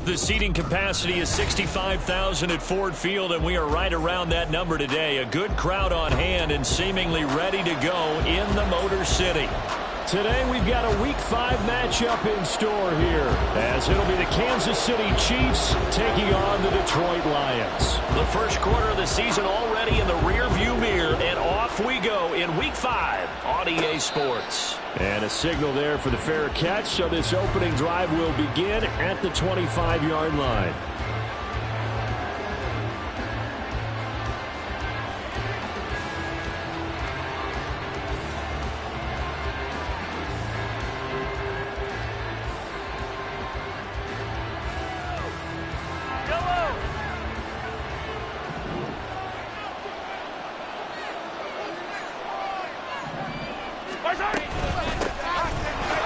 The seating capacity is 65,000 at Ford Field, and we are right around that number today. A good crowd on hand and seemingly ready to go in the Motor City. Today we've got a Week 5 matchup in store here, as it'll be the Kansas City Chiefs taking on the Detroit Lions. The first quarter of the season already in the rearview mirror, and off we go in Week 5 on EA Sports. And a signal there for the fair catch, so this opening drive will begin at the 25-yard line.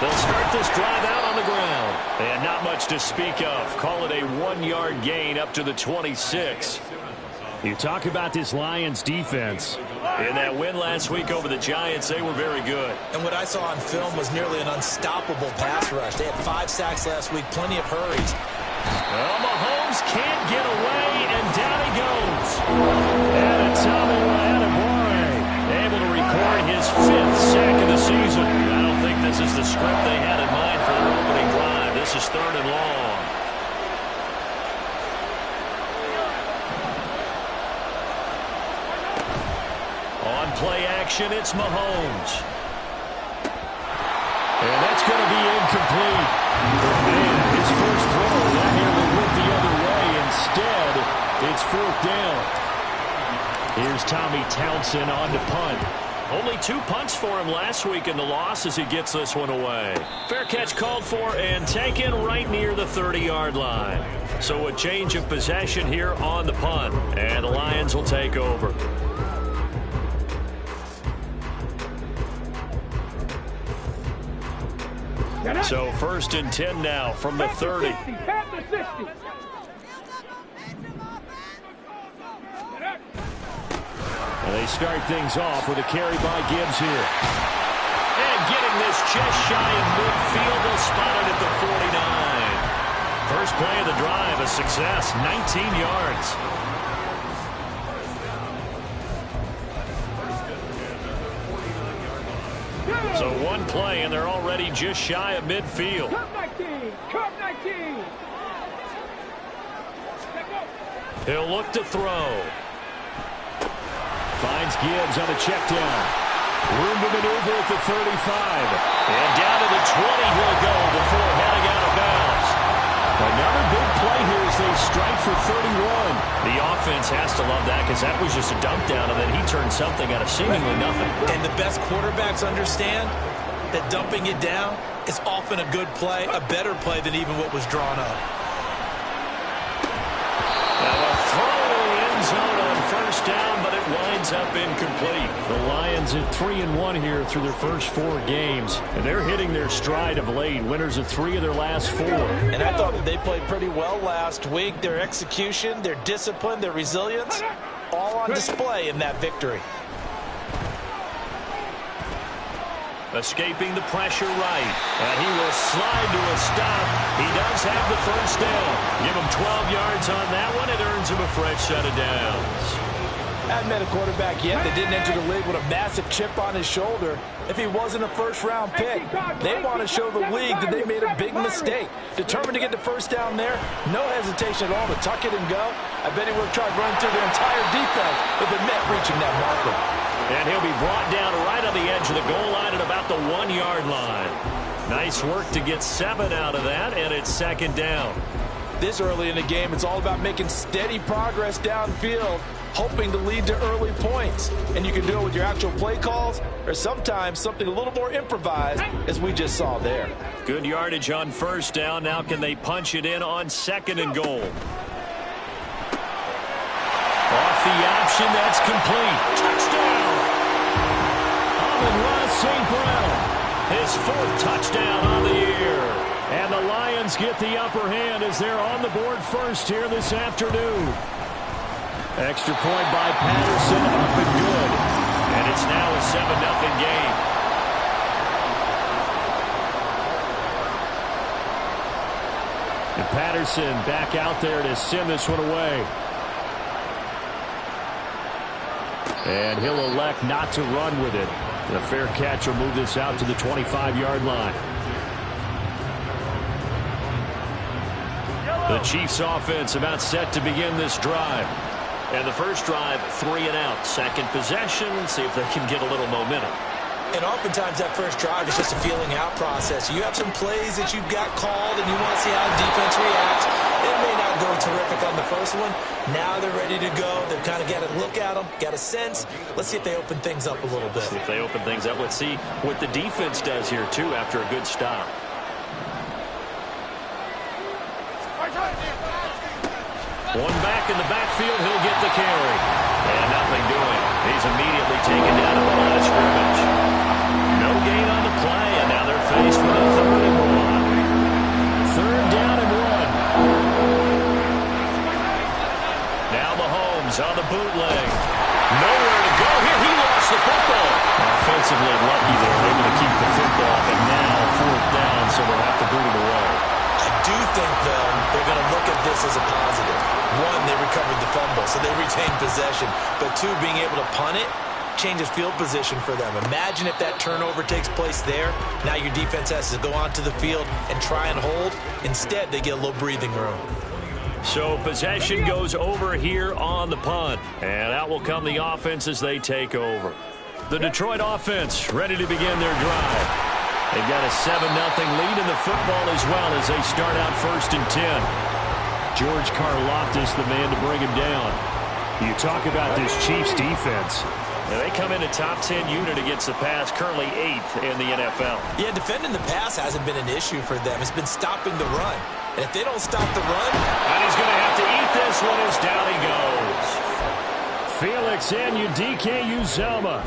They'll start this drive out on the ground. And not much to speak of. Call it a 1-yard gain up to the 26. You talk about this Lions defense. In that win last week over the Giants, they were very good. And what I saw on film was nearly an unstoppable pass rush. They had 5 sacks last week, plenty of hurries. Well, Mahomes can't get away, and down he goes. And it's able to record his 5th sack of the season. I don't think this is the script they had in mind for their opening drive. This is 3rd and long. On play action, it's Mahomes. And that's going to be incomplete. And his first throw, that nearly went the other way. Instead, it's 4th down. Here's Tommy Townsend on to punt. Only 2 punts for him last week in the loss as he gets this one away. Fair catch called for and taken right near the 30-yard line. So a change of possession here on the punt. And the Lions will take over. So 1st and 10 now from the 30. And they start things off with a carry by Gibbs here. And getting this just shy of midfield, they'll spot it at the 49. First play of the drive, a success, 19 yards. So 1 play, and they're already just shy of midfield. He'll look to throw. Finds Gibbs on a check down. Room to maneuver at the 35. And down to the 20 he'll go before heading out of bounds. Another big play here as they strike for 31. The offense has to love that because that was just a dump down, and then he turned something out of seemingly nothing. And the best quarterbacks understand that dumping it down is often a good play, a better play than even what was drawn up. Now a throw to the end zone on 1st down, but it winds up incomplete. The Lions at 3-1 here through their first 4 games, and they're hitting their stride of late. Winners of 3 of their last 4. And I thought that they played pretty well last week. Their execution, their discipline, their resilience, all on display in that victory. Escaping the pressure right. And he will slide to a stop. He does have the 1st down. Give him 12 yards on that one. It earns him a fresh set of downs. I haven't met a quarterback yet that didn't enter the league with a massive chip on his shoulder. If he wasn't a 1st-round pick, they want to show the league that they made a big mistake. Determined to get the 1st down there, no hesitation at all to tuck it and go. I bet he would have tried running through the entire defense if it meant reaching that marker. And he'll be brought down right on the edge of the goal line at about the 1-yard line. Nice work to get 7 out of that, and it's 2nd down. This early in the game, it's all about making steady progress downfield, hoping to lead to early points. And you can do it with your actual play calls or sometimes something a little more improvised, as we just saw there. Good yardage on 1st down. Now can they punch it in on 2nd and goal? Off the option, that's complete. Touchdown! Amon-Ra St. Brown. His 4th touchdown on the year. And the Lions get the upper hand as they're on the board first here this afternoon. Extra point by Patterson, up and good. And it's now a 7-0 game. And Patterson back out there to send this one away. And he'll elect not to run with it. The fair catch will move this out to the 25-yard line. The Chiefs offense about set to begin this drive. And the first drive, 3 and out. Second possession, see if they can get a little momentum. And oftentimes that first drive is just a feeling out process. You have some plays that you've got called and you want to see how the defense reacts. It may not go terrific on the first one. Now they're ready to go. They've kind of got to look at them, got a sense. Let's see if they open things up a little bit. See if they open things up. Let's see what the defense does here, too, after a good stop. One back in the backfield, he'll get the carry. And nothing doing. He's immediately taken down at the line of scrimmage. No gain on the play, and now they're faced with a 3rd and 1. 3rd down and 1. Now Mahomes on the bootleg. Nowhere to go here. He lost the football. Offensively lucky there, able to keep the football, but now 4th down, so they'll have to boot it away. I do think, though, they're going to look at this as a positive. One, they recovered the fumble, so they retained possession. But 2, being able to punt it changes field position for them. Imagine if that turnover takes place there. Now your defense has to go onto the field and try and hold. Instead, they get a little breathing room. So possession goes over here on the punt. And out will come the offense as they take over. The Detroit offense ready to begin their drive. They've got a 7-0 lead in the football as well as they start out 1st and 10. George Karlaftis, the man to bring him down. You talk about this Chiefs defense. Now they come in a top 10 unit against the pass, currently 8th in the NFL. Yeah, defending the pass hasn't been an issue for them. It's been stopping the run. And if they don't stop the run... And he's going to have to eat this one as down he goes. Felix Anudike-Uzomah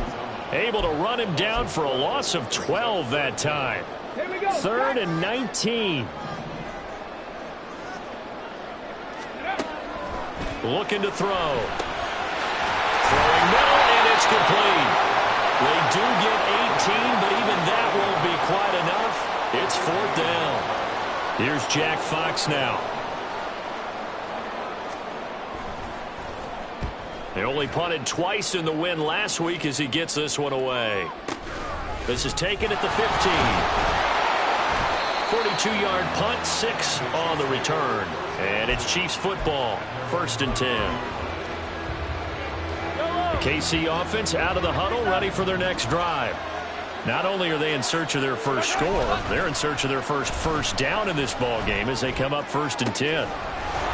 able to run him down for a loss of 12 that time. 3rd and 19. Looking to throw. Throwing middle, and it's complete. They do get 18, but even that won't be quite enough. It's 4th down. Here's Jack Fox now. They only punted twice in the win last week as he gets this one away. This is taken at the 15. 42-yard punt, 6 on the return. And it's Chiefs football, 1st and 10. The KC offense out of the huddle, ready for their next drive. Not only are they in search of their first score, they're in search of their first down in this ball game as they come up 1st and 10.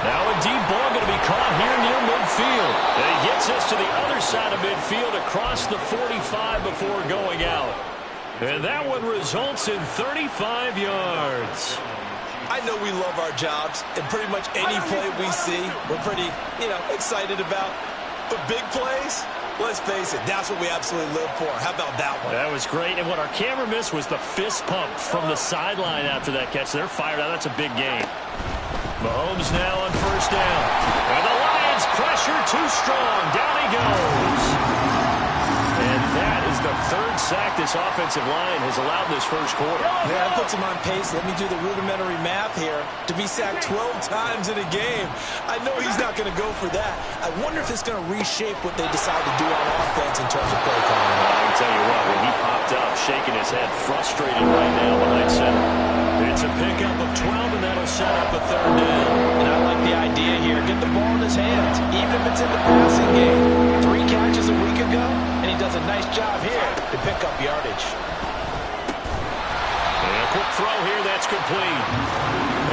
Now a deep ball going to be caught here near midfield. And he gets us to the other side of midfield across the 45 before going out. And that one results in 35 yards. I know we love our jobs, and pretty much any play we see, we're pretty, excited about. But big plays, let's face it, that's what we absolutely live for. How about that one? That was great. And what our camera missed was the fist pump from the sideline after that catch. They're fired out. That's a big game. Mahomes now on 1st down. And the Lions pressure too strong. Down he goes. And that is the 3rd sack this offensive line has allowed this first quarter. Yeah, that puts him on pace. Let me do the rudimentary math here. To be sacked 12 times in a game, I know he's not going to go for that. I wonder if it's going to reshape what they decide to do on offense in terms of play calling. Well, I can tell you what, when he popped up, shaking his head, frustrated right now behind center. It's a pickup of 12, and that'll set up a 3rd down. And I like the idea here. Get the ball in his hands, even if it's in the passing game. 3 catches a week ago, and he does a nice job here to pick up yardage. And a quick throw here, that's complete.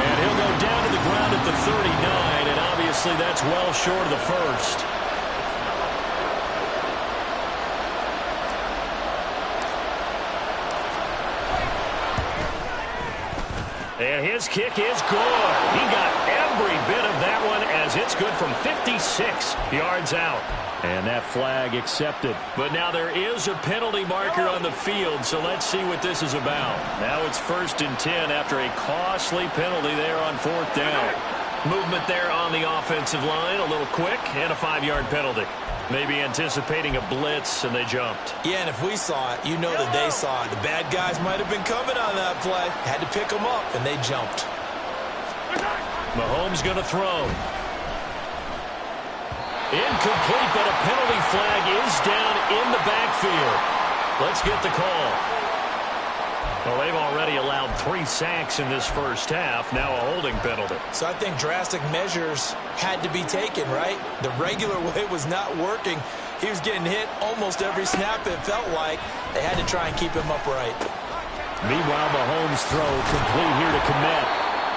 And he'll go down to the ground at the 39, and obviously that's well short of the first. And his kick is good. He got every bit of that one as it's good from 56 yards out. And that flag accepted. But now there is a penalty marker on the field, so let's see what this is about. Now it's 1st and 10 after a costly penalty there on 4th down. Movement there on the offensive line, a little quick, and a 5-yard penalty. Maybe anticipating a blitz, and they jumped. Yeah, and if we saw it, you know that they saw it. The bad guys might have been coming on that play. Had to pick them up, and they jumped. Mahomes going to throw. Incomplete, but a penalty flag is down in the backfield. Let's get the call. Well, they've already allowed 3 sacks in this first half. Now a holding penalty. So I think drastic measures had to be taken, right? The regular way was not working. He was getting hit almost every snap, it felt like. They had to try and keep him upright. Meanwhile, Mahomes' throw complete here to Kmet.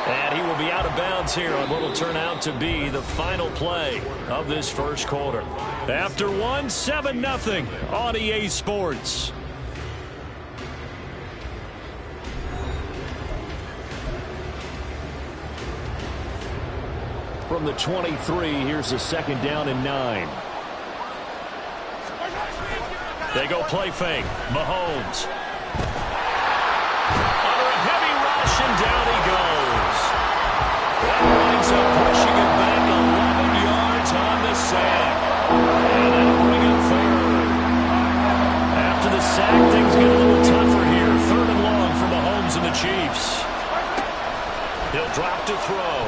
And he will be out of bounds here on what will turn out to be the final play of this first quarter. After 1, 7-0 on EA Sports. From the 23, here's a 2nd down and 9. They go play fake. Mahomes. Under a heavy rush, and down he goes. That winds up pushing it back 11 yards on the sack. And that'll bring up 3rd. After the sack, things get a little tougher here. 3rd and long for Mahomes and the Chiefs. He'll drop to throw.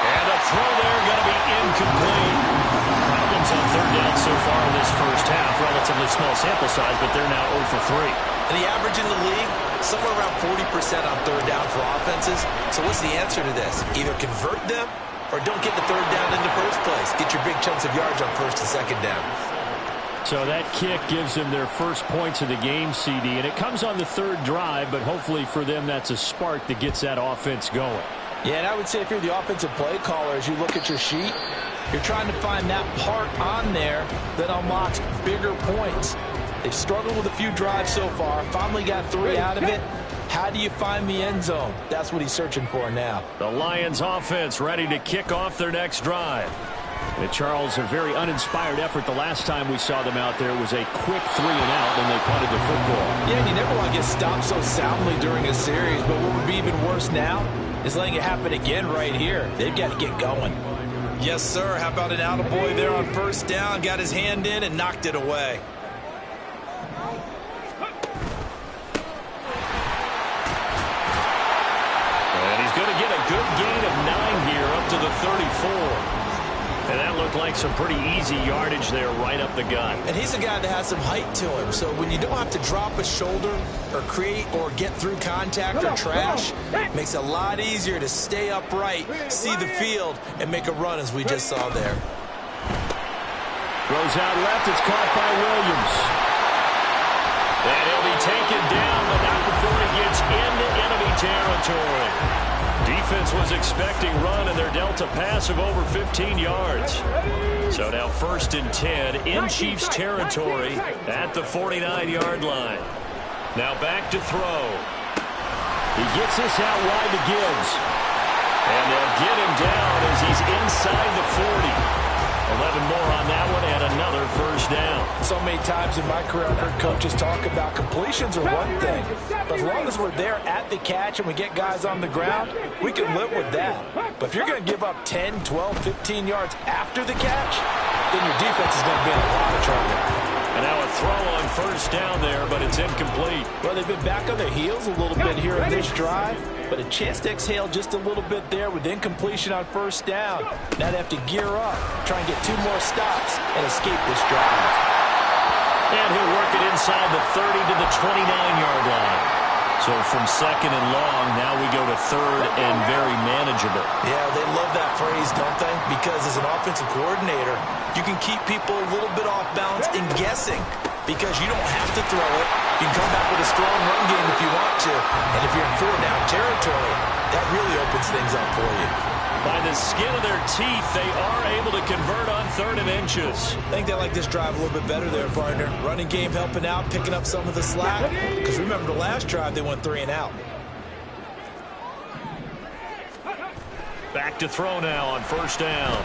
And a throw there going to be incomplete. Problems on 3rd down so far in this first half. Relatively small sample size, but they're now 0 for 3. And the average in the league, somewhere around 40% on 3rd down for offenses. So what's the answer to this? Either convert them or don't get the 3rd down in the first place. Get your big chunks of yards on 1st and 2nd down. So that kick gives them their first points of the game, CD, and it comes on the 3rd drive, but hopefully for them that's a spark that gets that offense going. Yeah, and I would say if you're the offensive play caller, as you look at your sheet, you're trying to find that part on there that unlocks bigger points. They've struggled with a few drives so far, finally got 3 out of it. How do you find the end zone? That's what he's searching for now. The Lions offense ready to kick off their next drive. And Charles, a very uninspired effort. The last time we saw them out there was a quick 3 and out when they punted the football. Yeah, and you never want to get stopped so soundly during a series, but what would be even worse now is letting it happen again right here. They've got to get going. Yes, sir. How about an attaboy there on 1st down? Got his hand in and knocked it away. And he's going to get a good gain of 9 here up to the 34. And that looked like some pretty easy yardage there right up the gut. And he's a guy that has some height to him. So when you don't have to drop a shoulder or create or get through contact or trash, it makes it a lot easier to stay upright, see the field, and make a run as we just saw there. Throws out left. It's caught by Williams. And he'll be taken down, but not before he gets into enemy territory. Defense was expecting run, and they're dealt a pass of over 15 yards. So now 1st and 10 in Chiefs territory at the 49-yard line. Now back to throw. He gets this out wide to Gibbs. And they'll get him down as he's inside the 40. 11 more on that one and another 1st down. So many times in my career I've heard coaches talk about completions are one thing, but as long as we're there at the catch and we get guys on the ground, we can live with that. But if you're going to give up 10, 12, 15 yards after the catch, then your defense is going to be in a lot of trouble. And now a throw on 1st down there, but it's incomplete. Well, they've been back on their heels a little bit here in this drive, but a chance to exhale just a little bit there with incompletion on 1st down. Now they have to gear up, try and get 2 more stops, and escape this drive. And he'll work it inside the 30 to the 29-yard line. So from 2nd and long, now we go to 3rd and very manageable. Yeah, they love that phrase, don't they? Because as an offensive coordinator, you can keep people a little bit off balance and guessing because you don't have to throw it. You can come back with a strong run game if you want to. And if you're in 4-down territory, that really opens things up for you. By the skin of their teeth, they are able to convert on 3rd and inches. I think they like this drive a little bit better there, partner. Running game helping out, picking up some of the slack. Because remember, the last drive, they went 3 and out. Back to throw now on 1st down.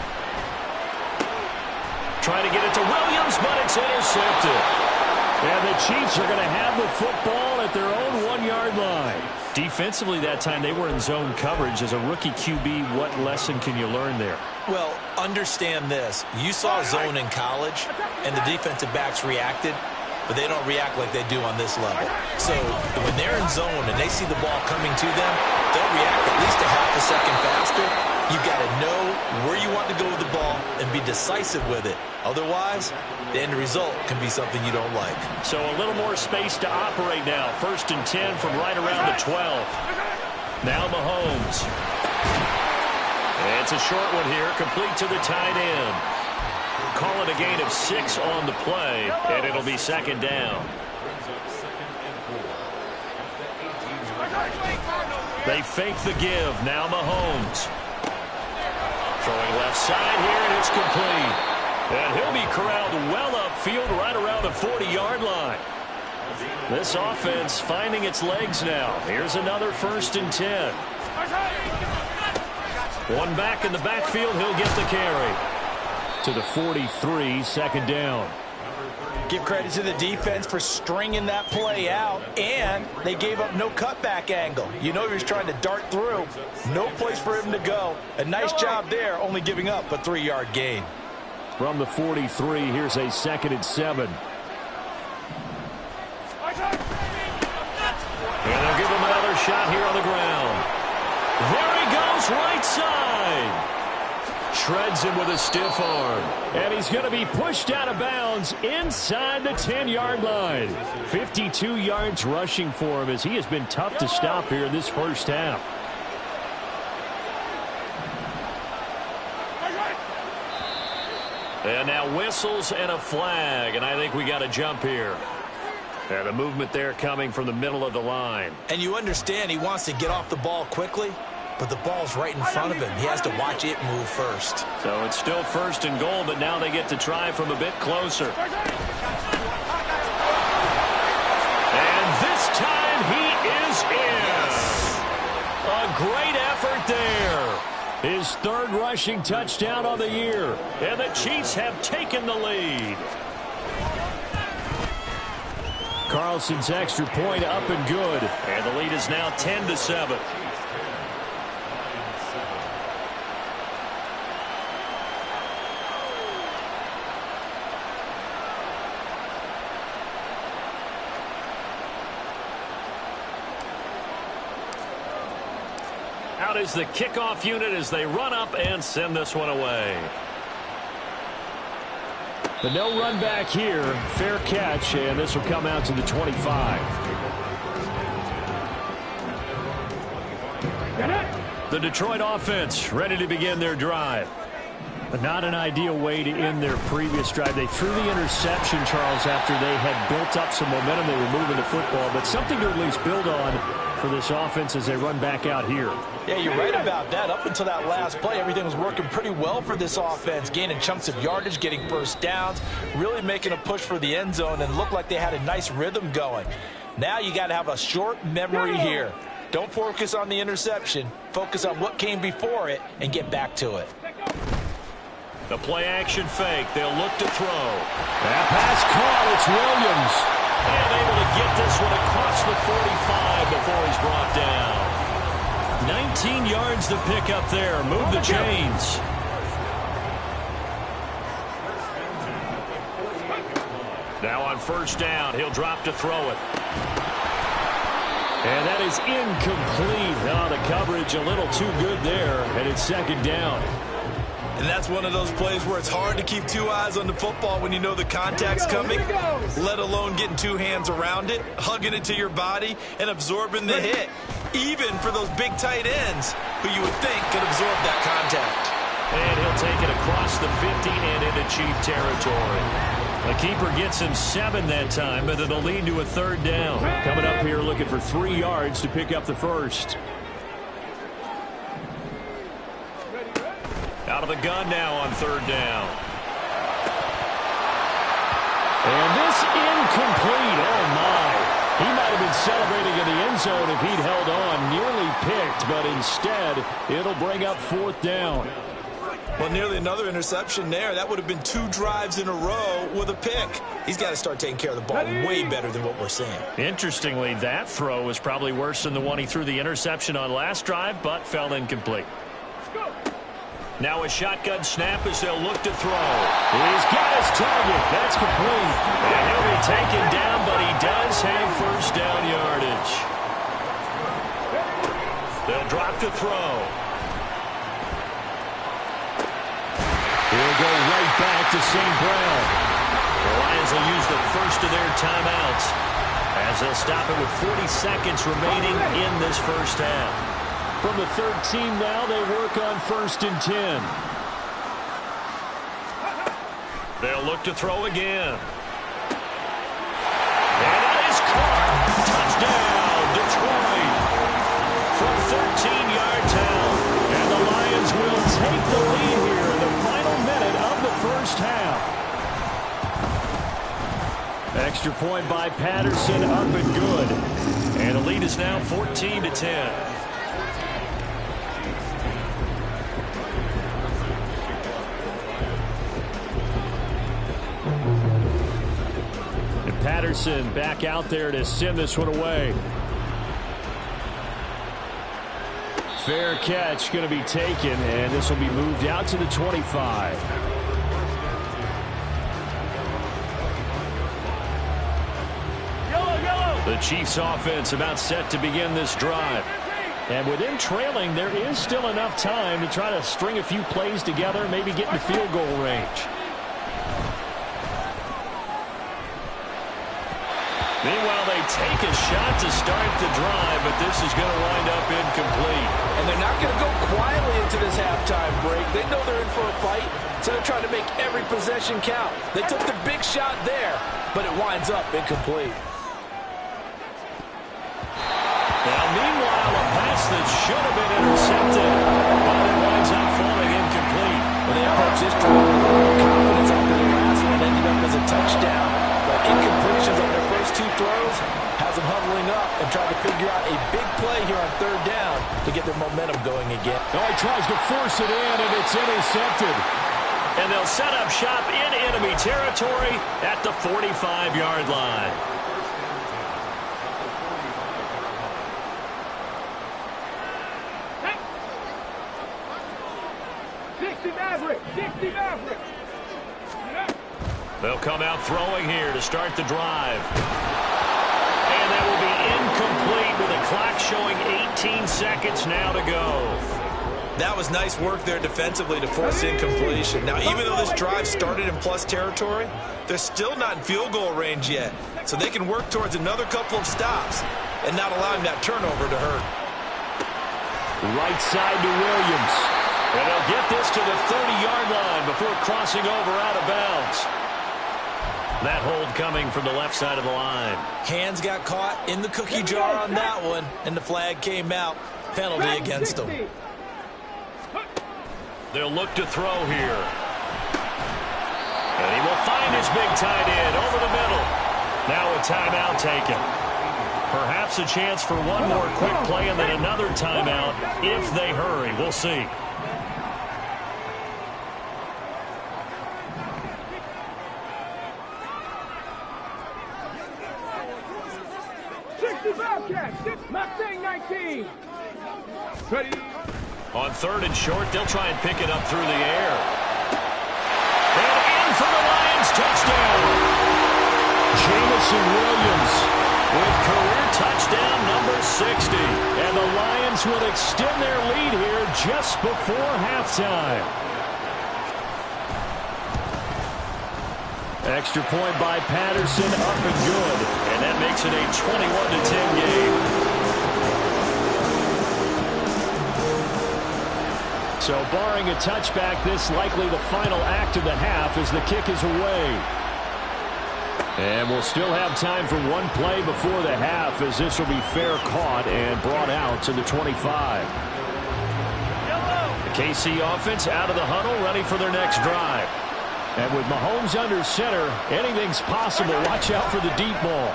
Trying to get it to Williams, but it's intercepted. And the Chiefs are going to have the football at their own 1-yard line. Defensively that time, they were in zone coverage. As a rookie QB, what lesson can you learn there? Well, understand this. You saw zone in college, and the defensive backs reacted. but they don't react like they do on this level. So when they're in zone and they see the ball coming to them, they'll react at least a half a second faster. You've got to know where you want to go with the ball and be decisive with it. Otherwise, the end result can be something you don't like. So a little more space to operate now. 1st and 10 from right around the 12. Now Mahomes. And it's a short one here, complete to the tight end. Call it a gain of 6 on the play, and it'll be 2nd down. They fake the give. Now Mahomes. Throwing left side here, and it's complete. And he'll be corralled well upfield right around the 40-yard line. This offense finding its legs now. Here's another 1st and 10. One back in the backfield. He'll get the carry. To the 43, 2nd down. Give credit to the defense for stringing that play out, and they gave up no cutback angle. You know he was trying to dart through. No place for him to go. A nice job there, only giving up a 3-yard gain. From the 43, here's a 2nd and 7. And they'll give him another shot here on the ground. There he goes, right side. Shreds him with a stiff arm. And he's going to be pushed out of bounds inside the 10-yard line. 52 yards rushing for him as he has been tough to stop here in this first half. And now whistles and a flag, and I think we got a jump here. And the movement there coming from the middle of the line. And you understand he wants to get off the ball quickly, but the ball's right in front of him. He has to watch it move first. So it's still 1st and goal, but now they get to try from a bit closer. And this time he is in. A great effort there. His 3rd rushing touchdown on the year. And the Chiefs have taken the lead. Carlson's extra point up and good. And the lead is now 10-7. Out is the kickoff unit as they run up and send this one away. But no run back here. Fair catch, and this will come out to the 25. The Detroit offense ready to begin their drive. But not an ideal way to end their previous drive. They threw the interception, Charles, after they had built up some momentum. They were moving the football, but something to at least build on for this offense as they run back out here. Yeah, you're right about that. Up until that last play, everything was working pretty well for this offense, gaining chunks of yardage, getting first downs, really making a push for the end zone, and looked like they had a nice rhythm going. Now you got to have a short memory here. Don't focus on the interception. Focus on what came before it and get back to it. The play-action fake. They'll look to throw. That pass caught. It's Williams. And able to get this one across the 45 before he's brought down. 19 yards to pick up there. Move the chains. Now on 1st down, he'll drop to throw it. And that is incomplete. Oh, the coverage a little too good there, and it's 2nd down. And that's one of those plays where it's hard to keep 2 eyes on the football when you know the contact's coming, let alone getting 2 hands around it, hugging it to your body, and absorbing the hit, even for those big tight ends who you would think could absorb that contact. And he'll take it across the 50 and into Chief territory. The keeper gets him 7 that time, but it'll lead to a 3rd down. Coming up here looking for 3 yards to pick up the first. Out of the gun now on 3rd down. And this incomplete. Oh, my. He might have been celebrating in the end zone if he'd held on. Nearly picked, but instead it'll bring up 4th down. Well, nearly another interception there. That would have been 2 drives in a row with a pick. He's got to start taking care of the ball way better than what we're seeing. Interestingly, that throw was probably worse than the one he threw the interception on last drive, but fell incomplete. Now a shotgun snap as they'll look to throw. He's got his target. That's complete. And he'll be taken down, but he does have first down yardage. They'll drop to throw. He'll go right back to St. Brown. The Lions will use the first of their timeouts as they'll stop it with 40 seconds remaining in this first half. From the 13 now, they work on 1st and 10. They'll look to throw again. And that is caught. Touchdown, Detroit. From 13 yards out. And the Lions will take the lead here in the final minute of the first half. Extra point by Patterson, up and good. And the lead is now 14-10. Patterson back out there to send this one away. Fair catch going to be taken, and this will be moved out to the 25. The Chiefs offense about set to begin this drive. And with them trailing, there is still enough time to try to string a few plays together, maybe get in field goal range. Meanwhile, they take a shot to start the drive, but this is going to wind up incomplete. And they're not going to go quietly into this halftime break. They know they're in for a fight, so they're trying to make every possession count. They took the big shot there, but it winds up incomplete. Now, meanwhile, a pass that should have been intercepted, but it winds up falling incomplete. When they approach this drive with confidence after the last one ended up as a touchdown, but incompletions on their first two throws has them huddling up and trying to figure out a big play here on third down to get their momentum going again. Oh, he tries to force it in, and it's intercepted. And they'll set up shop in enemy territory at the 45-yard line. They'll come out throwing here to start the drive. And that will be incomplete with the clock showing 18 seconds now to go. That was nice work there defensively to force incompletion. Now, even though this drive started in plus territory, they're still not in field goal range yet. So they can work towards another couple of stops and not allowing that turnover to hurt. Right side to Williams. And they'll get this to the 30-yard line before crossing over out of bounds. That hold coming from the left side of the line. Hands got caught in the cookie jar on that one, and the flag came out. Penalty against them. They'll look to throw here. And he will find his big tight end over the middle. Now a timeout taken. Perhaps a chance for one more quick play and then another timeout if they hurry. We'll see. Mustang 19. Ready. On third and short, they'll try and pick it up through the air. And in for the Lions, touchdown. Jameson Williams with career touchdown number 60. And the Lions will extend their lead here just before halftime. Extra point by Patterson, up and good. And that makes it a 21-10 game. So barring a touchback, this likely the final act of the half as the kick is away. And we'll still have time for one play before the half as this will be fair caught and brought out to the 25. The KC offense out of the huddle, ready for their next drive. And with Mahomes under center, anything's possible. Watch out for the deep ball.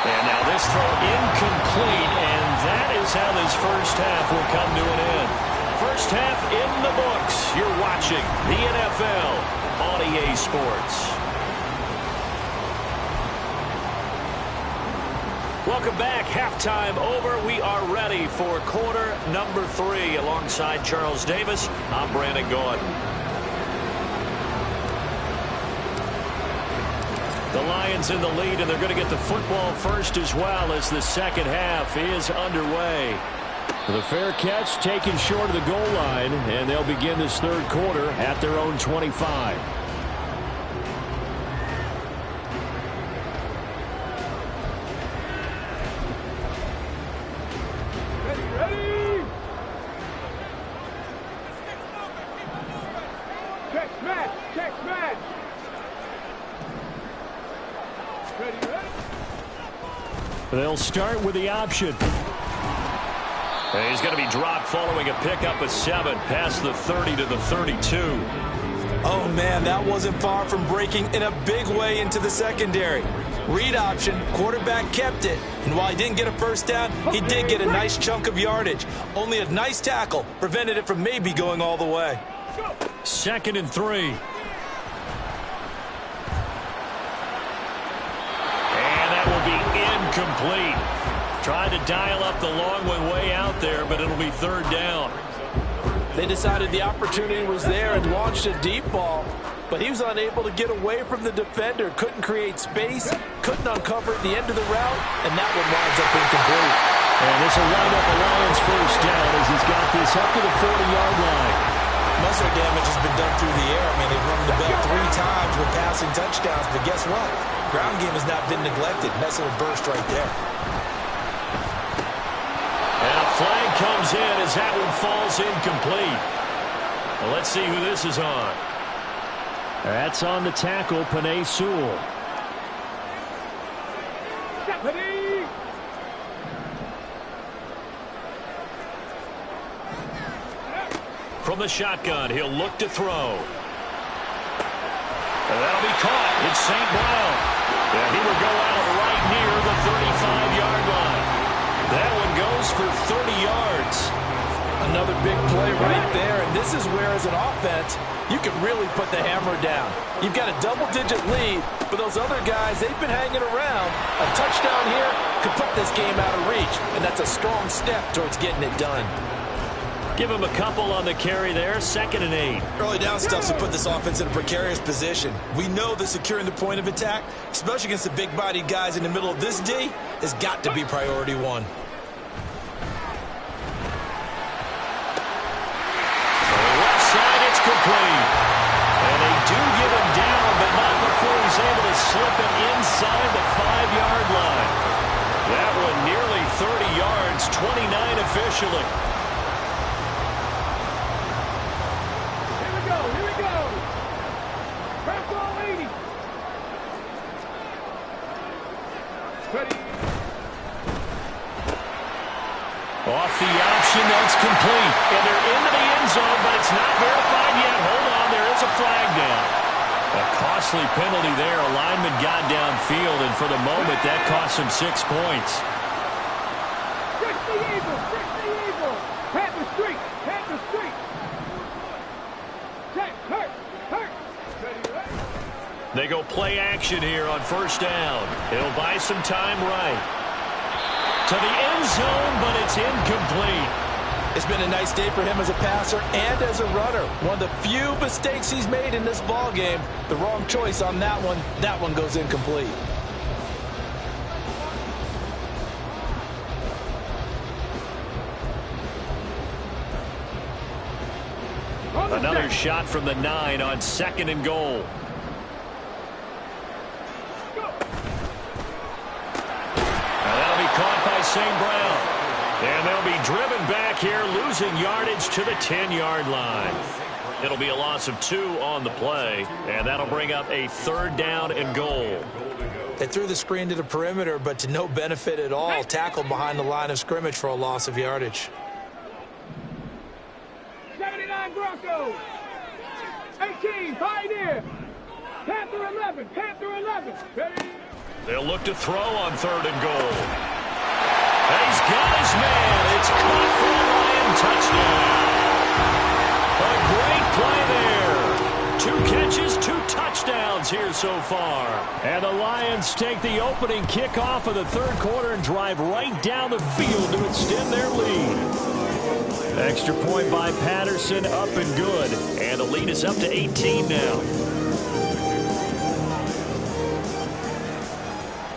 And now this throw incomplete, and that is how this first half will come to an end. First half in the books. You're watching the NFL on EA Sports. Welcome back. Halftime over. We are ready for quarter number 3. Alongside Charles Davis, I'm Brandon Gaudin. The Lions in the lead, and they're going to get the football first as well as the second half is underway. The fair catch taken short of the goal line, and they'll begin this third quarter at their own 25. Ready? Check smash. Check smash. Ready? They'll start with the option. And he's going to be dropped following a pickup of 7 past the 30 to the 32. Oh, man, that wasn't far from breaking in a big way into the secondary. Read option, quarterback kept it. And while he didn't get a first down, he did get a nice chunk of yardage. Only a nice tackle prevented it from maybe going all the way. 2nd and 3. And that will be incomplete. Tried to dial up the long one way out there, but it'll be 3rd down. They decided the opportunity was there and launched a deep ball, but he was unable to get away from the defender, couldn't create space, couldn't uncover the end of the route, and that one winds up incomplete. And this will wind up a Lions first down as he's got this up to the 40-yard line. Most of their damage has been done through the air. I mean, they've rung the bell 3 times with passing touchdowns, but guess what? Ground game has not been neglected. Nice little burst right there. And a flag comes in as that one falls incomplete. Well, let's see who this is on. That's on the tackle, Penei Sewell. Ready? From the shotgun, he'll look to throw. And that'll be caught. It's St. Brown. And he will go out right near the 35-yard line. That one goes for 30 yards. Another big play right there, and this is where, as an offense, you can really put the hammer down. You've got a double-digit lead, but those other guys, they've been hanging around. A touchdown here could put this game out of reach, and that's a strong step towards getting it done. Give him a couple on the carry there. 2nd and 8. Early down stuff to put this offense in a precarious position. We know that securing the point of attack, especially against the big-bodied guys in the middle of this D, has got to be priority 1. Complete. And they do get him down, but not before he's able to slip it inside the 5-yard line. That one nearly 30 yards, 29 officially. Here we go. Here we go. Press all 80. Ready? Off the option, that's complete. And they're into the end zone, but it's not verified yet. Hold on, there is a flag down. A costly penalty there. A lineman got downfield, and for the moment, that cost him 6 points. Trick the Eagle. Trick the Eagle. Panther Street. Panther Street. Check. Hurt. Hurt. Ready? They go play action here on 1st down. It'll buy some time right. To the end zone, but it's incomplete. It's been a nice day for him as a passer and as a runner. One of the few mistakes he's made in this ball game. The wrong choice on that one. That one goes incomplete. Another shot from the 9 on 2nd and goal. Caught by St. Brown. And they'll be driven back here, losing yardage to the 10-yard line. It'll be a loss of 2 on the play, and that'll bring up a 3rd down and goal. They threw the screen to the perimeter, but to no benefit at all. Tackled behind the line of scrimmage for a loss of yardage. 79 Broncos. 18 Pioneer. Panther 11. Panther 11. Ready? They'll look to throw on 3rd and goal. He's got his man. It's caught for a Lion touchdown. A great play there. 2 catches, 2 touchdowns touchdowns here so far. And the Lions take the opening kickoff of the third quarter and drive right down the field to extend their lead. Extra point by Patterson, up and good. And the lead is up to 18 now.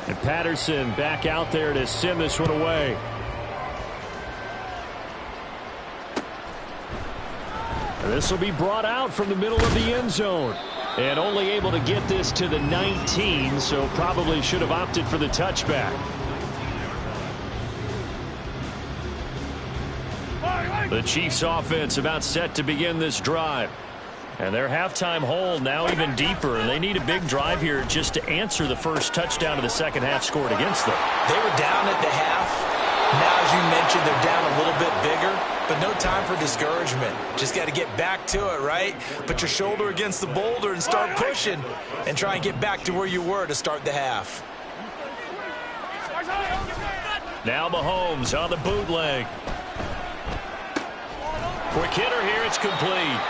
And Patterson back out there to send this one away. This will be brought out from the middle of the end zone. And only able to get this to the 19, so probably should have opted for the touchback. The Chiefs offense about set to begin this drive. And their halftime hole now even deeper, and they need a big drive here just to answer the first touchdown of the second half scored against them. They were down at the half. Now, as you mentioned, they're down a little bit bigger, but no time for discouragement. Just got to get back to it, right? Put your shoulder against the boulder and start pushing and try and get back to where you were to start the half. Now Mahomes on the bootleg. Quick hitter here, it's complete.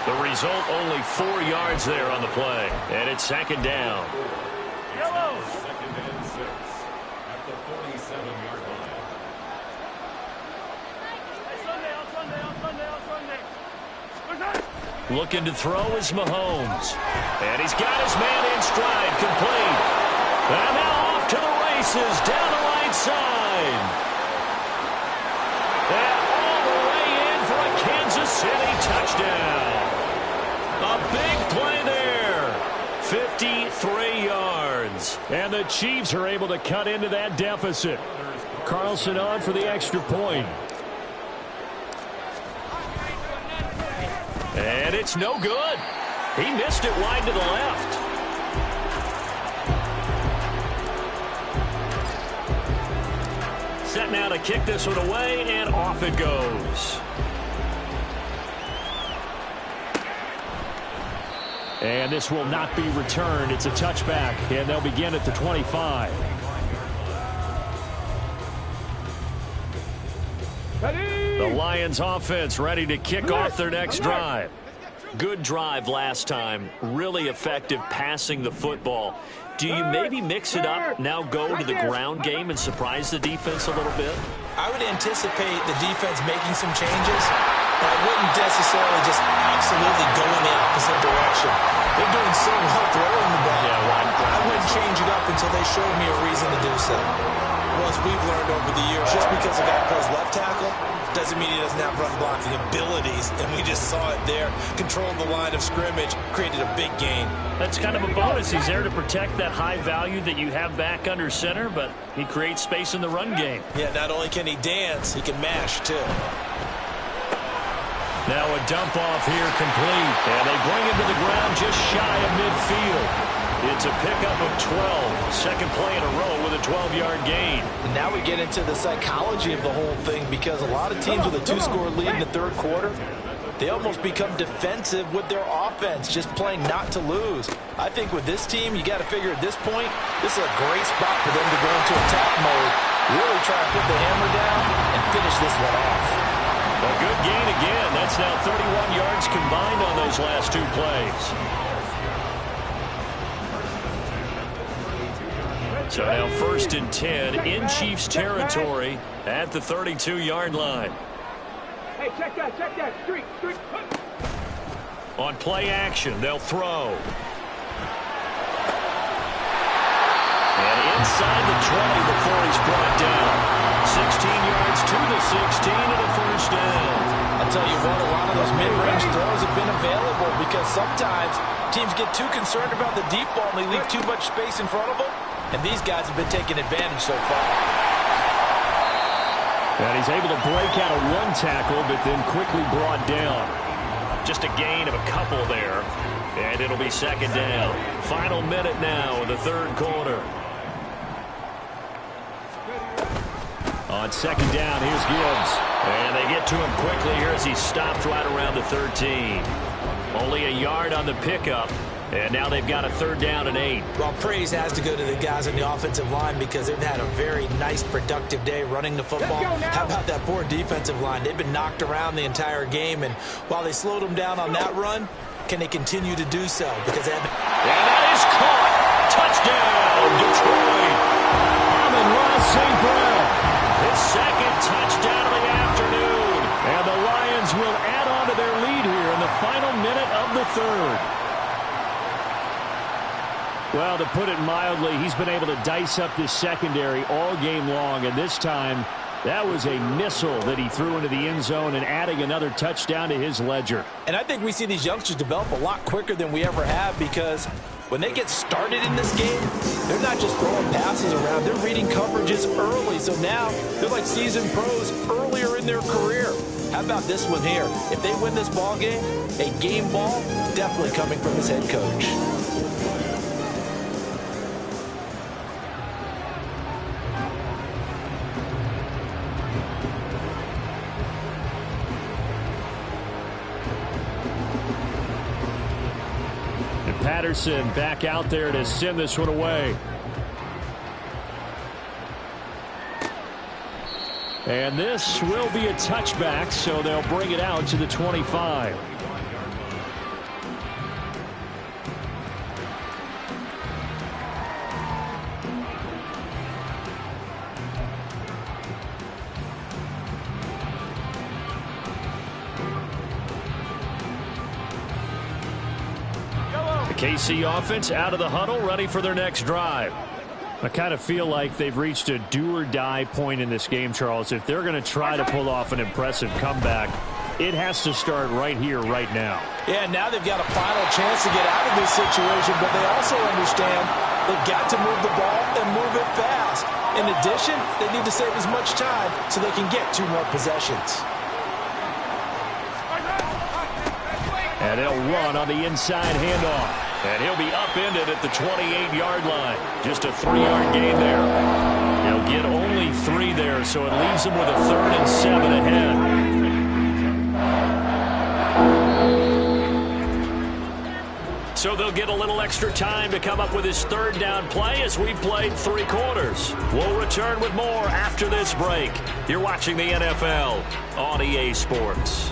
The result, only 4 yards there on the play, and it's second down. Yellow. Second and 6 at the 47-yard line. Looking to throw is Mahomes. And he's got his man in stride, complete. And now off to the races, down the right side. And all the way in for a Kansas City touchdown. A big play there. 53 yards. And the Chiefs are able to cut into that deficit. Carlson on for the extra point. And it's no good. He missed it wide to the left. Set now to kick this one away, and off it goes. And this will not be returned. It's a touchback, and they'll begin at the 25. The Lions offense ready to kick off their next drive. Good drive last time. Really effective passing the football. Do you maybe mix it up, now go to the ground game and surprise the defense a little bit? I would anticipate the defense making some changes, but I wouldn't necessarily just absolutely go in the opposite direction. They're doing so well throwing the ball. Yeah, right. I wouldn't change it up until they showed me a reason to do so. Well, as we've learned over the years, just because a guy plays left tackle doesn't mean he doesn't have run blocking abilities, and we just saw it there. Controlled the line of scrimmage, created a big gain. That's kind of a bonus. He's there to protect that high value that you have back under center, but he creates space in the run game. Yeah, not only can he dance, he can mash, too. Now a dump off here complete, and they bring him to the ground just shy of midfield. It's a pickup of 12. Second play in a row with a 12-yard gain. And now we get into the psychology of the whole thing, because a lot of teams with a 2-score lead in the third quarter, they almost become defensive with their offense, just playing not to lose. I think with this team, you got to figure at this point, this is a great spot for them to go into attack mode, really try to put the hammer down and finish this one off. A good gain again. That's now 31 yards combined on those last two plays. So now 1st and 10 in Chiefs territory at the 32-yard line. Hey, check that, streak. On play action, they'll throw. And inside the 20 before he's brought down. 16 yards to the 16 and a first down. I'll tell you what, a lot of those mid-range throws have been available, because sometimes teams get too concerned about the deep ball and they leave too much space in front of them. And these guys have been taking advantage so far. And he's able to break out of one tackle, but then quickly brought down. Just a gain of a couple there. And it'll be second down. Final minute now of the third quarter. On second down, here's Gibbs. And they get to him quickly here as he stopped right around the 13. Only a yard on the pickup. And now they've got a third down and 8. Well, praise has to go to the guys on the offensive line, because they've had a very nice, productive day running the football. How about that poor defensive line? They've been knocked around the entire game, and while they slowed them down on that run, can they continue to do so? Because they have... And that is caught. Touchdown, Detroit. Amon-Ra St. Brown. His second touchdown of the afternoon. And the Lions will add on to their lead here in the final minute of the third. Well, to put it mildly, he's been able to dice up this secondary all game long, and this time that was a missile that he threw into the end zone and adding another touchdown to his ledger. And I think we see these youngsters develop a lot quicker than we ever have, because when they get started in this game, they're not just throwing passes around. They're reading coverages early. So now they're like seasoned pros earlier in their career. How about this one here? If they win this ball game, a game ball definitely coming from his head coach. Patterson back out there to send this one away. And this will be a touchback, so they'll bring it out to the 25. KC offense out of the huddle, ready for their next drive. I kind of feel like they've reached a do-or-die point in this game, Charles. If they're going to try to pull off an impressive comeback, it has to start right here, right now. Yeah, now they've got a final chance to get out of this situation, but they also understand they've got to move the ball and move it fast. In addition, they need to save as much time so they can get 2 more possessions. And they'll run on the inside handoff. And he'll be upended at the 28-yard line. Just a 3-yard gain there. He'll get only 3 there, so it leaves him with a 3rd and 7 ahead. So they'll get a little extra time to come up with his 3rd down play as we've played 3 quarters. We'll return with more after this break. You're watching the NFL on EA Sports.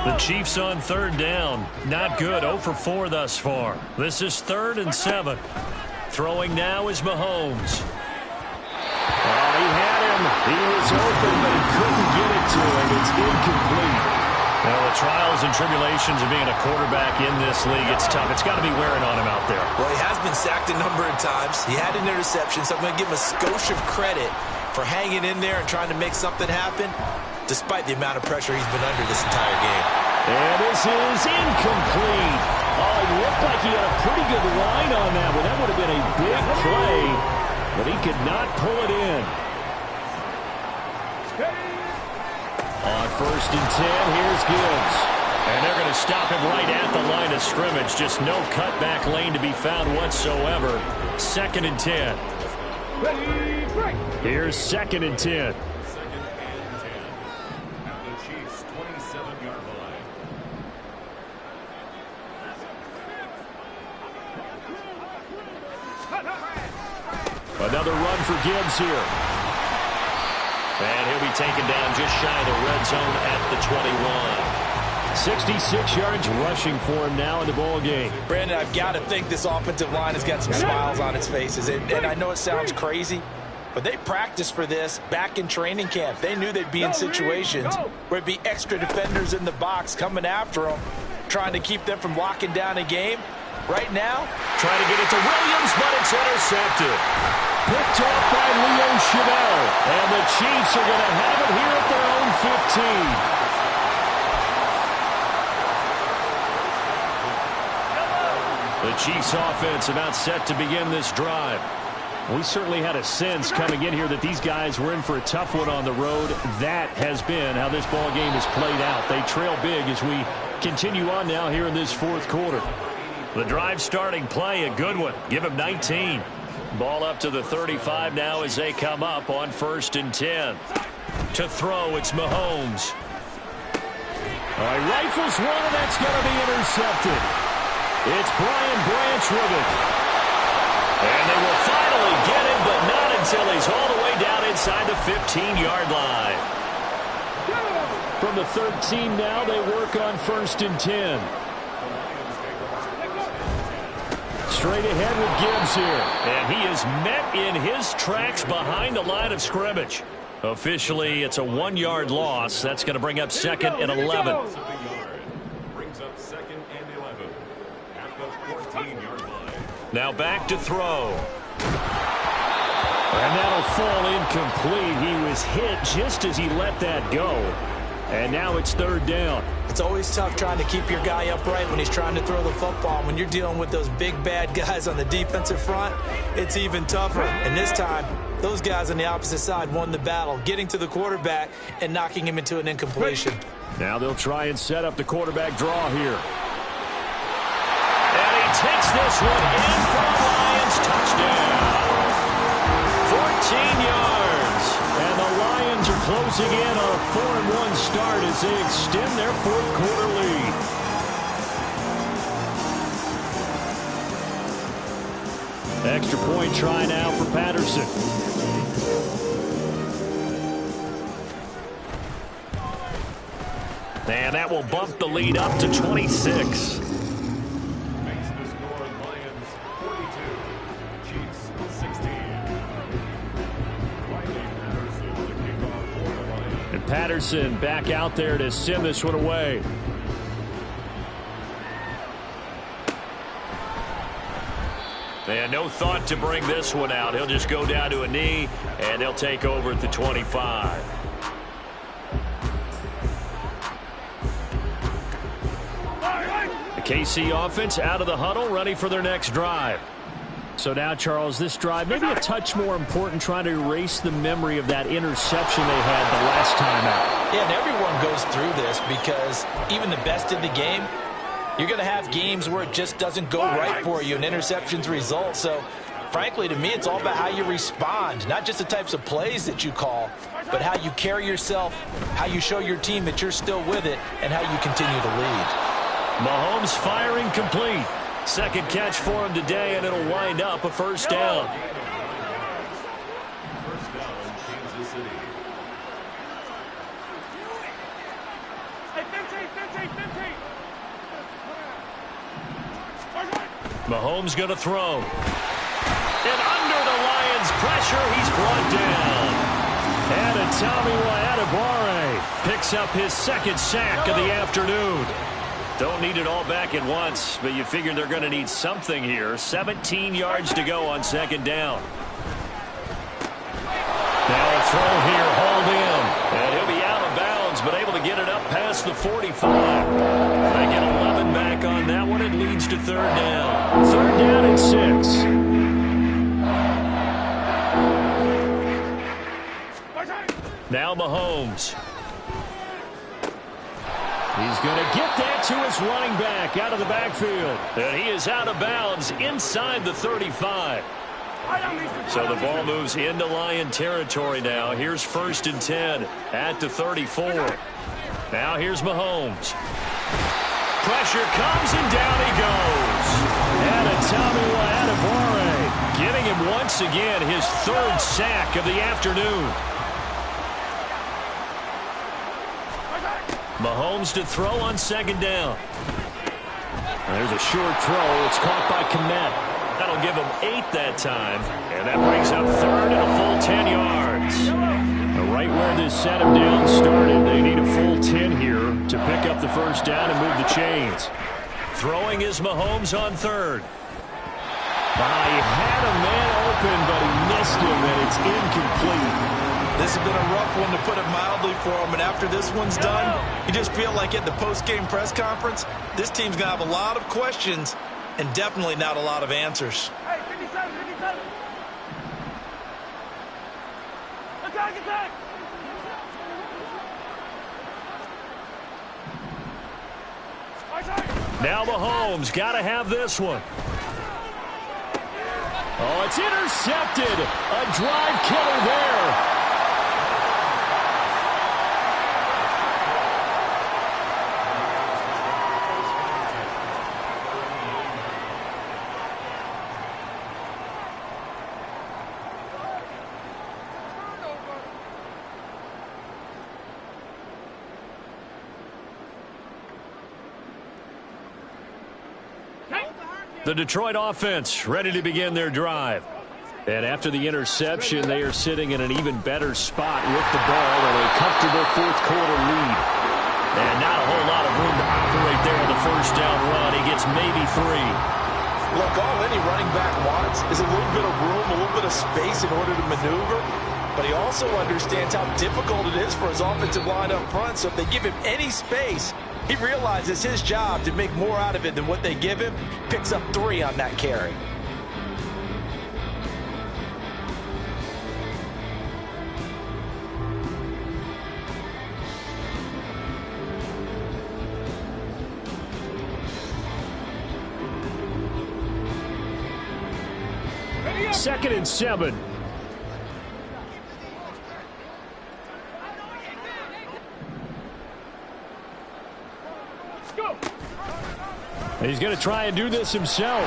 The Chiefs on 3rd down. Not good. 0 for 4 thus far. This is 3rd and 7. Throwing now is Mahomes. Oh, he had him. He was open, but he couldn't get it to him. It's incomplete. Well, the trials and tribulations of being a quarterback in this league, it's tough. It's got to be wearing on him out there. Well, he has been sacked a number of times. He had an interception, so I'm going to give him a skosh of credit for hanging in there and trying to make something happen, despite the amount of pressure he's been under this entire game. And this is incomplete. Oh, it looked like he had a pretty good line on that, but that would have been a big play, but he could not pull it in. On 1st and 10, here's Gibbs. And they're going to stop him right at the line of scrimmage. Just no cutback lane to be found whatsoever. 2nd and 10. Here's 2nd and 10. Another run for Gibbs here. And he'll be taken down just shy of the red zone at the 21. 66 yards rushing for him now in the ball game. Brandon, I've got to think this offensive line has got some smiles on its faces. And I know it sounds crazy, but they practiced for this back in training camp. They knew they'd be in situations where it'd be extra defenders in the box coming after them, trying to keep them from locking down a game. Right now, trying to get it to Williams, but it's intercepted. Picked off by Leo Chenal. And the Chiefs are going to have it here at their own 15. The Chiefs offense about set to begin this drive. We certainly had a sense coming in here that these guys were in for a tough one on the road. That has been how this ball game has played out. They trail big as we continue on now here in this 4th quarter. The drive starting play, a good one. Give him 19. Ball up to the 35 now as they come up on 1st and 10. To throw, it's Mahomes. All right, rifles one, and that's going to be intercepted. It's Brian Branch with it. And they will finally get him, but not until he's all the way down inside the 15-yard line. From the 13 now, they work on 1st and 10. Straight ahead with Gibbs here. And he is met in his tracks behind the line of scrimmage. Officially, it's a 1-yard loss. That's going to bring up 2nd and 11. Brings up 2nd and 11 at the 14-yard line. Now back to throw. And that'll fall incomplete. He was hit just as he let that go. And now it's 3rd down. It's always tough trying to keep your guy upright when he's trying to throw the football. When you're dealing with those big, bad guys on the defensive front, it's even tougher. And this time, those guys on the opposite side won the battle, getting to the quarterback and knocking him into an incompletion. Now they'll try and set up the quarterback draw here. And he takes this one in for a Lions touchdown. 14 yards. And the Lions are closing in on a 4-1 start as they extend their 4th quarter lead. Extra point try now for Patterson. And that will bump the lead up to 26. Makes the score Lions 42, Chiefs 16. Riley Patterson, the kickoff for the Lions. And Patterson back out there to send this one away. And no thought to bring this one out. He'll just go down to a knee, and they'll take over at the 25. The KC offense out of the huddle, ready for their next drive. So now, Charles, this drive maybe a touch more important, trying to erase the memory of that interception they had the last time out. Yeah, and everyone goes through this because even the best in the game, you're going to have games where it just doesn't go right for you and interceptions result. So, frankly, to me, it's all about how you respond, not just the types of plays that you call, but how you carry yourself, how you show your team that you're still with it, and how you continue to lead. Mahomes firing complete. 2nd catch for him today, and it'll wind up a 1st down. First down, Kansas City. Mahomes going to throw. And under the Lions' pressure, he's brought down. And Tommy Adebawore picks up his 2nd sack of the afternoon. Don't need it all back at once, but you figure they're going to need something here. 17 yards to go on 2nd down. Now a throw here, hauled in. And he'll be out of bounds, but able to get it up past the 45. They get 11 back on that one. It leads to 3rd down. 3rd down and 6. Now Mahomes. He's going to get that to his running back out of the backfield. And he is out of bounds inside the 35. So the ball moves into Lion territory now. Here's 1st and 10 at the 34. Now here's Mahomes. Pressure comes and down he goes. And Tommy Adebawore giving him once again his 3rd sack of the afternoon. Mahomes to throw on 2nd down. There's a short throw. It's caught by Kmet. That'll give him 8 that time. And that brings up 3rd and a full 10 yards. Right where this set him down started, they need a full 10 here to pick up the 1st down and move the chains. Throwing is Mahomes on 3rd. He had a man open, but he missed him, and it's incomplete. This has been a rough one, to put it mildly, for him. And after this one's done, you just feel like at the post-game press conference, this team's going to have a lot of questions and definitely not a lot of answers. Hey, 57, 57. Attack, attack. Now Mahomes got to have this one. Oh, it's intercepted. A drive killer there. The Detroit offense ready to begin their drive. And after the interception, they are sitting in an even better spot with the ball and a comfortable fourth-quarter lead. And not a whole lot of room to operate there on the first down run. He gets maybe 3. Look, all any running back wants is a little bit of room, a little bit of space in order to maneuver. But he also understands how difficult it is for his offensive line up front. So if they give him any space, he realizes his job to make more out of it than what they give him. Picks up 3 on that carry. Second and 7. He's going to try and do this himself.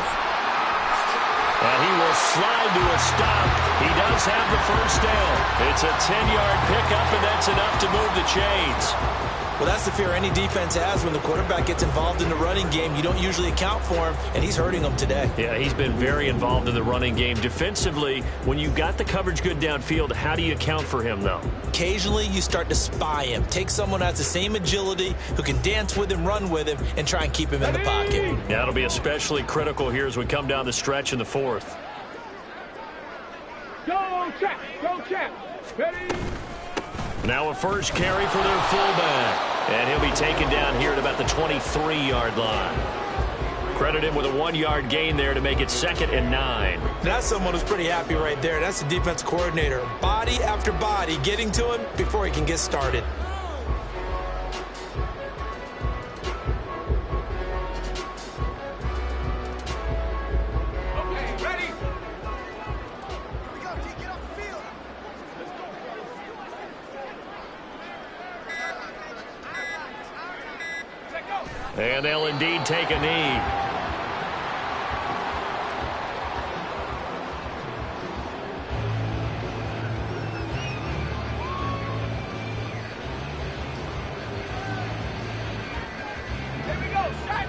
And he will slide to a stop. He does have the first down. It's a 10-yard pickup, and that's enough to move the chains. Well, that's the fear any defense has when the quarterback gets involved in the running game. You don't usually account for him, and he's hurting them today. Yeah, he's been very involved in the running game. Defensively, when you've got the coverage good downfield, how do you account for him, though? Occasionally, you start to spy him. Take someone who has the same agility, who can dance with him, run with him, and try and keep him in the pocket. Yeah, that'll be especially critical here as we come down the stretch in the fourth. Go, check. Go, check. Ready? Now a first carry for their fullback. And he'll be taken down here at about the 23-yard line. Credit him with a 1-yard gain there to make it 2nd and 9. That's someone who's pretty happy right there. That's the defense coordinator. Body after body getting to him before he can get started. Okay, ready? And they'll indeed take a knee. Here we go, set.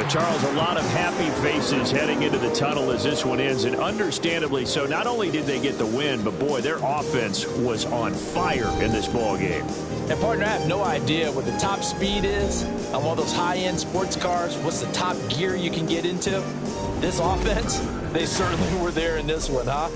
Charles, a lot of happy faces heading into the tunnel as this one ends, and understandably so. Not only did they get the win, but boy, their offense was on fire in this ball game. And partner, I have no idea what the top speed is on one of those high-end sports cars. What's the top gear you can get into? This offense, they certainly were there in this one, huh?